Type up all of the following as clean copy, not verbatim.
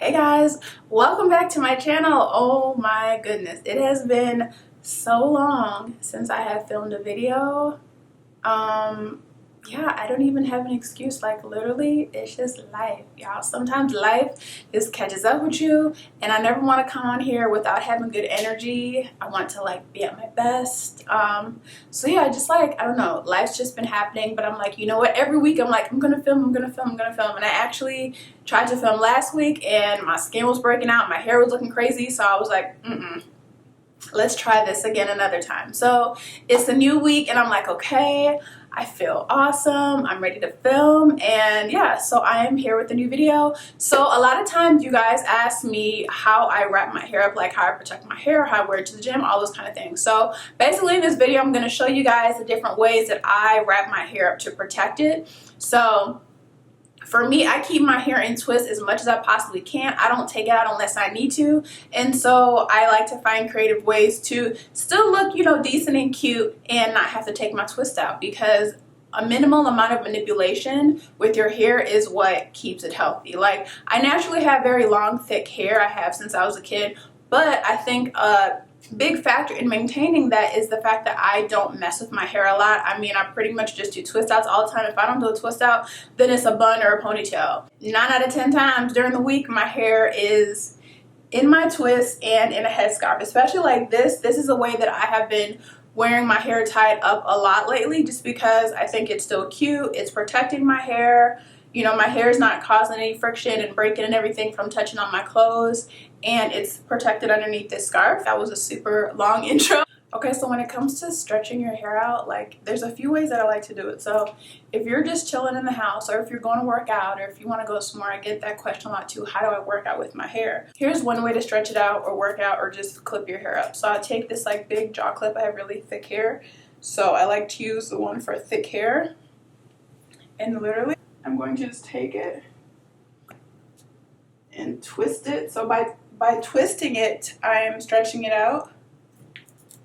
Hey guys, welcome back to my channel. Oh my goodness, it has been so long since I have filmed a video. Yeah, I don't even have an excuse. Like literally, it's just life, y'all. Sometimes life just catches up with you, and I never want to come on here without having good energy. I want to like be at my best. So yeah, just like, I don't know, life's just been happening, but I'm like, you know what, every week I'm like, I'm gonna film, and I actually tried to film last week and my skin was breaking out, my hair was looking crazy, so I was like, let's try this again another time. So it's a new week and I'm like, okay, I feel awesome, I'm ready to film, and yeah, so I am here with a new video. So a lot of times you guys ask me how I wrap my hair up, like how I protect my hair, how I wear it to the gym, all those kind of things. So basically in this video I'm going to show you guys the different ways that I wrap my hair up to protect it. So for me, I keep my hair in twists as much as I possibly can. I don't take it out unless I need to. And so I like to find creative ways to still look, you know, decent and cute and not have to take my twist out, because a minimal amount of manipulation with your hair is what keeps it healthy. Like, I naturally have very long, thick hair. I have since I was a kid. But I think big factor in maintaining that is the fact that I don't mess with my hair a lot. I mean, I pretty much just do twist outs all the time. If I don't do a twist out, then it's a bun or a ponytail. 9 out of 10 times during the week, my hair is in my twist and in a headscarf, especially like this. This is a way that I have been wearing my hair tied up a lot lately, just because I think it's still cute. It's protecting my hair. You know, my hair is not causing any friction and breaking and everything from touching on my clothes, and it's protected underneath this scarf. That was a super long intro. Okay, so when it comes to stretching your hair out, like, there's a few ways that I like to do it. So if you're just chilling in the house, or if you're going to work out, or if you want to go somewhere, I get that question a lot too. How do I work out with my hair? Here's one way to stretch it out or work out or just clip your hair up. So I take this like big jaw clip. I have really thick hair, so I like to use the one for thick hair, and literally I'm going to just take it and twist it. So by twisting it, I am stretching it out,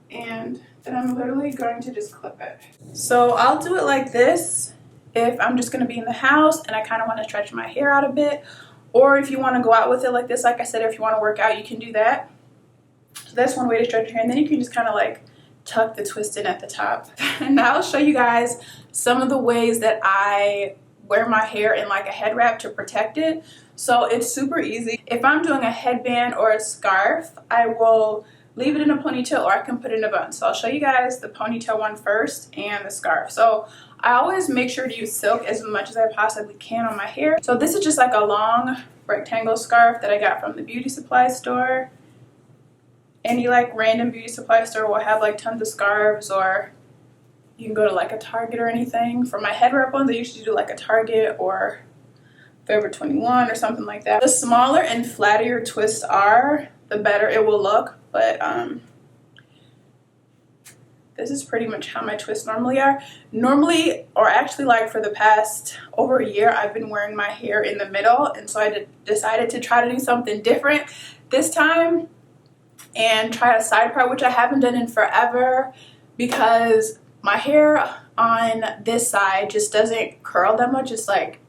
and then I'm literally going to just clip it. So I'll do it like this if I'm just going to be in the house and I kind of want to stretch my hair out a bit, or if you want to go out with it like this, like I said, if you want to work out, you can do that. So that's one way to stretch your hair, and then you can just kind of like tuck the twist in at the top. And now I'll show you guys some of the ways that I wear my hair in like a head wrap to protect it. So it's super easy. If I'm doing a headband or a scarf, I will leave it in a ponytail, or I can put it in a bun. So I'll show you guys the ponytail one first and the scarf. So I always make sure to use silk as much as I possibly can on my hair. So this is just like a long rectangle scarf that I got from the beauty supply store. Any like random beauty supply store will have like tons of scarves, or you can go to like a Target or anything. For my head wrap ones, I usually do like a Target or Forever 21 or something like that. The smaller and flatter your twists are, the better it will look. But this is pretty much how my twists normally are. Normally, or actually like for the past over a year, I've been wearing my hair in the middle, and so I decided to try to do something different this time and try a side part, which I haven't done in forever, because my hair on this side just doesn't curl that much. It's like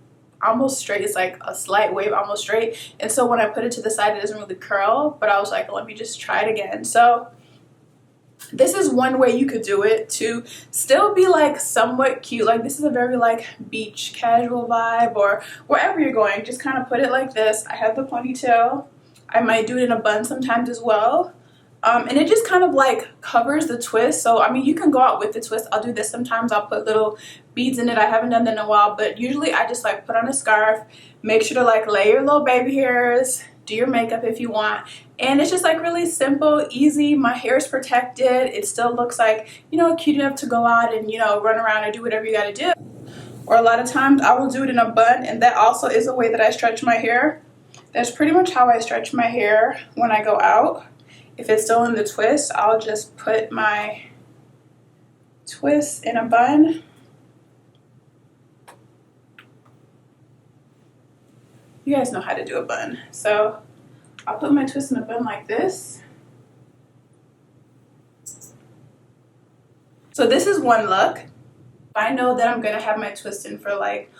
almost straight. It's like a slight wave, almost straight. And so when I put it to the side, it doesn't really curl, but I was like, let me just try it again. So this is one way you could do it to still be like somewhat cute. Like, this is a very like beach casual vibe, or wherever you're going, just kind of put it like this. I have the ponytail. I might do it in a bun sometimes as well. And it just kind of like covers the twist. So I mean, you can go out with the twist. I'll do this sometimes. I'll put little beads in it. I haven't done that in a while, but usually I just like put on a scarf. Make sure to like lay your little baby hairs, do your makeup if you want, and it's just like really simple, easy. My hair is protected. It still looks like, you know, cute enough to go out and, you know, run around and do whatever you got to do. Or a lot of times I will do it in a bun, and that also is a way that I stretch my hair. That's pretty much how I stretch my hair when I go out. If it's still in the twist, I'll just put my twist in a bun. You guys know how to do a bun. So I'll put my twist in a bun like this. So this is one look. I know that I'm gonna have my twist in for like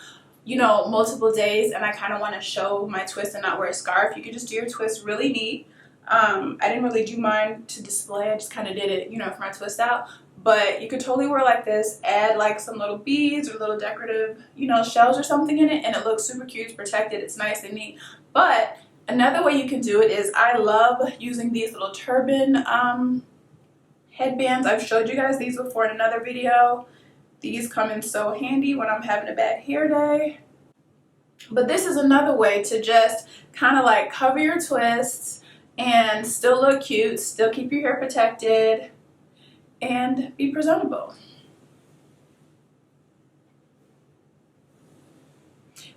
you know, multiple days and I kind of want to show my twist and not wear a scarf, you could just do your twist really neat. I didn't really do mine to display, I just kind of did it, you know, for my twist out. But you could totally wear like this, add like some little beads or little decorative, you know, shells or something in it, and it looks super cute, it's protected, it's nice and neat. But another way you can do it is, I love using these little turban headbands. I've showed you guys these before in another video. These come in so handy when I'm having a bad hair day. But this is another way to just kind of like cover your twists and still look cute, still keep your hair protected, and be presentable.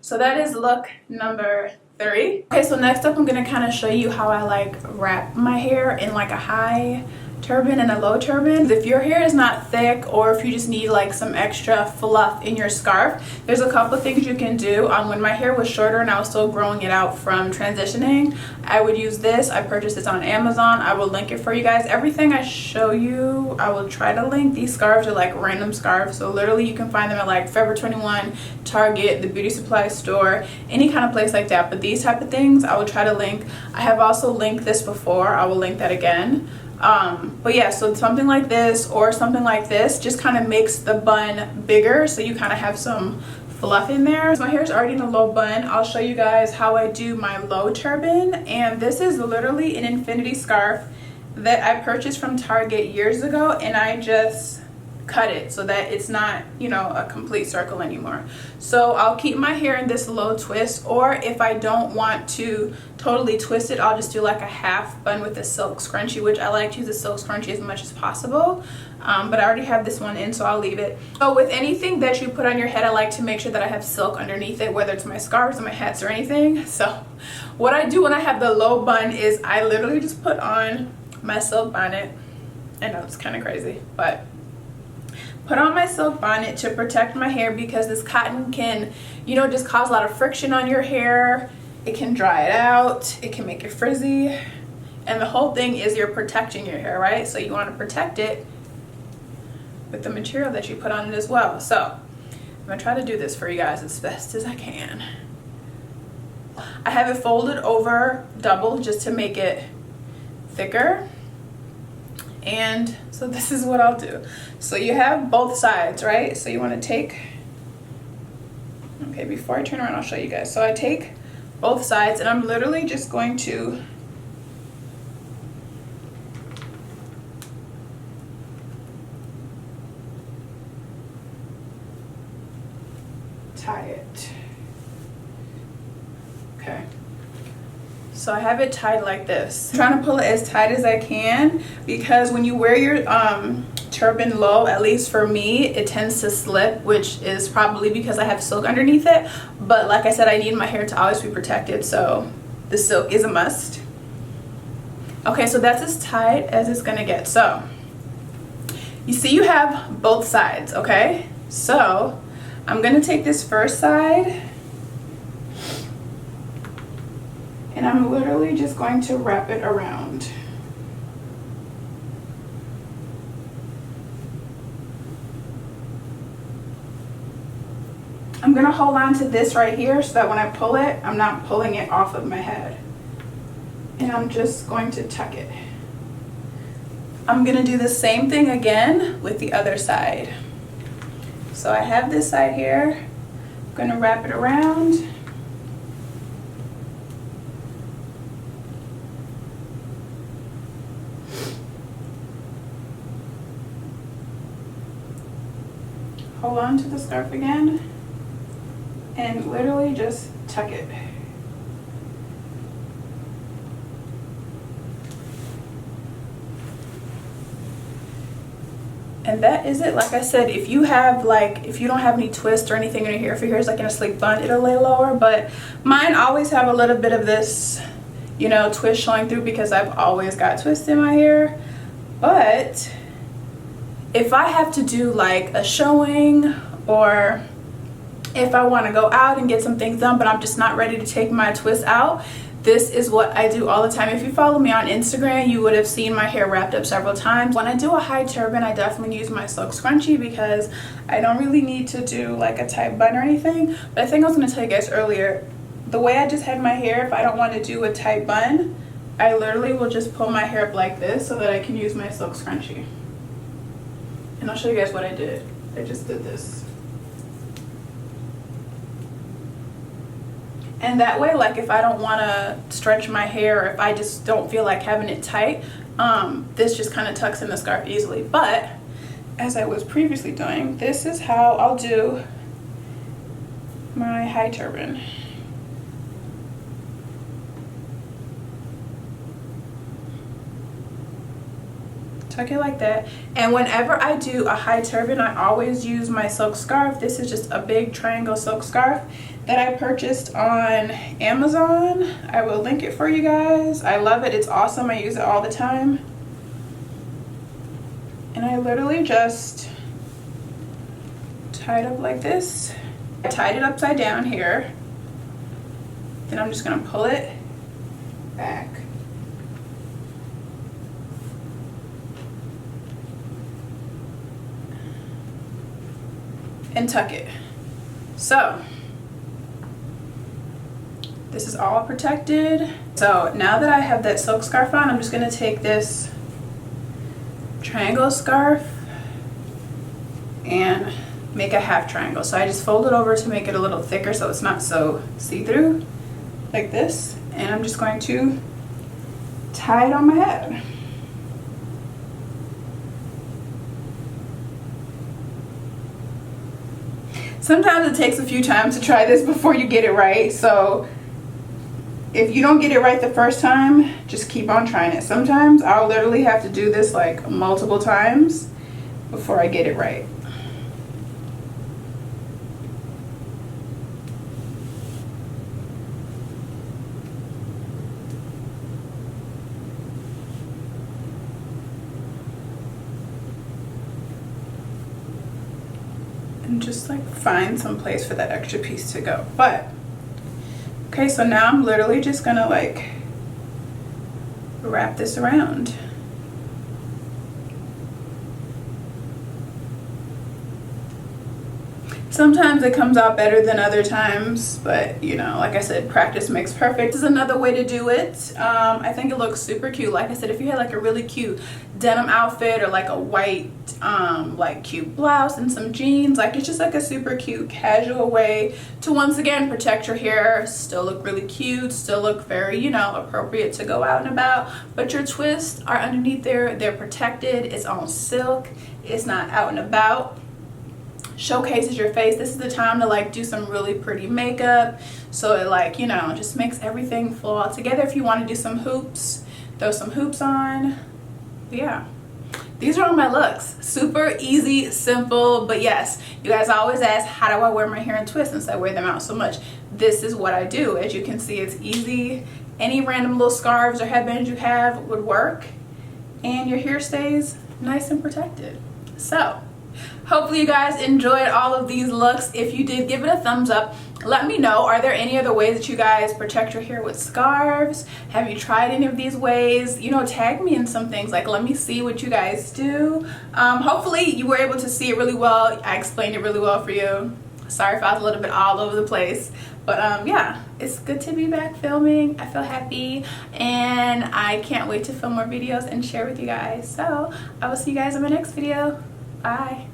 So that is look number 3. Okay, so next up I'm going to kind of show you how I like wrap my hair in like a high turban and a low turban. If your hair is not thick, or if you just need like some extra fluff in your scarf, there's a couple of things you can do. When my hair was shorter and I was still growing it out from transitioning, I would use this. I purchased this on Amazon. I will link it for you guys. Everything I show you, I will try to link. These scarves are like random scarves, so literally you can find them at like Forever 21, Target, the beauty supply store, any kind of place like that. But these type of things I will try to link. I have also linked this before. I will link that again. But yeah, so something like this or something like this just kind of makes the bun bigger, so you kind of have some fluff in there. So my hair is already in a low bun. I'll show you guys how I do my low turban, and this is literally an infinity scarf that I purchased from Target years ago, and I just cut it so that it's not, you know, a complete circle anymore. So I'll keep my hair in this low twist, or if I don't want to totally twist it, I'll just do like a half bun with a silk scrunchie, which I like to use a silk scrunchie as much as possible. But I already have this one in, so I'll leave it. So with anything that you put on your head, I like to make sure that I have silk underneath it, whether it's my scarves or my hats or anything. So what I do when I have the low bun is I literally just put on my silk bonnet. I know it's kind of crazy, but put on my silk bonnet to protect my hair, because this cotton can, you know, just cause a lot of friction on your hair. It can dry it out, it can make it frizzy, and the whole thing is you're protecting your hair, right? So you want to protect it with the material that you put on it as well. So I'm gonna try to do this for you guys as best as I can. I have it folded over double just to make it thicker. And so this is what I'll do. So you have both sides, right? So you want to take, okay, before I turn around, I'll show you guys. So I take both sides, and I'm literally just going to tie it. Okay. So I have it tied like this. I'm trying to pull it as tight as I can, because when you wear your turban low, at least for me, it tends to slip, which is probably because I have silk underneath it. But like I said, I need my hair to always be protected, so the silk is a must. Okay, so that's as tight as it's gonna get. So you see you have both sides, okay? So I'm gonna take this first side, and I'm literally just going to wrap it around. I'm gonna hold on to this right here so that when I pull it, I'm not pulling it off of my head. And I'm just going to tuck it. I'm gonna do the same thing again with the other side. So I have this side here, I'm gonna wrap it around. Hold on to the scarf again, and literally just tuck it. And that is it. Like I said, if you have if you don't have any twist or anything in your hair, if your hair is like in a sleek bun, it'll lay lower. But mine always have a little bit of this, you know, twist showing through, because I've always got twist in my hair. But if I have to do like a showing, or if I want to go out and get some things done but I'm just not ready to take my twist out, This is what I do all the time. If you follow me on Instagram, you would have seen my hair wrapped up several times. When I do a high turban, I definitely use my silk scrunchie because I don't really need to do like a tight bun or anything. But I think I was going to tell you guys earlier, the way I just had my hair, if I don't want to do a tight bun, I literally will just pull my hair up like this so that I can use my silk scrunchie. And I'll show you guys what I did. I just did this. And that way, like if I don't want to stretch my hair, or if I just don't feel like having it tight, this just kind of tucks in the scarf easily. But as I was previously doing, this is how I'll do my high turban. Tuck it like that. And whenever I do a high turban, I always use my silk scarf. This is just a big triangle silk scarf that I purchased on Amazon. I will link it for you guys. I love it. It's awesome. I use it all the time. And I literally just tie it up like this. I tied it upside down here. Then I'm just gonna pull it back. And tuck it. So this is all protected. So now that I have that silk scarf on, I'm just gonna take this triangle scarf and make a half triangle. So I just fold it over to make it a little thicker so it's not so see-through, like this. And I'm just going to tie it on my head. Sometimes it takes a few times to try this before you get it right. So if you don't get it right the first time, just keep on trying it. Sometimes I'll literally have to do this like multiple times before I get it right. And just like find some place for that extra piece to go. But okay, so now I'm literally just gonna like wrap this around. Sometimes it comes out better than other times, but you know, like I said, practice makes perfect. This is another way to do it. I think it looks super cute. Like I said, if you had like a really cute denim outfit or like a white like cute blouse and some jeans, like it's just like a super cute casual way to once again protect your hair, still look really cute, still look very, you know, appropriate to go out and about, but your twists are underneath there, they're protected, it's on silk, it's not out and about. Showcases your face. This is the time to like do some really pretty makeup, so it like, you know, just makes everything flow all together. If you want to do some hoops, throw some hoops on. But yeah, these are all my looks. Super easy, simple, but yes, you guys always ask, how do I wear my hair in twists since I wear them out so much? This is what I do. As you can see, it's easy. Any random little scarves or headbands you have would work, and your hair stays nice and protected. So hopefully you guys enjoyed all of these looks. If you did, give it a thumbs up. Let me know, are there any other ways that you guys protect your hair with scarves? Have you tried any of these ways? You know, tag me in some things. Like, let me see what you guys do. Hopefully you were able to see it really well. I explained it really well for you. Sorry if I was a little bit all over the place. But yeah, it's good to be back filming. I feel happy and I can't wait to film more videos and share with you guys. So I will see you guys in my next video. Bye.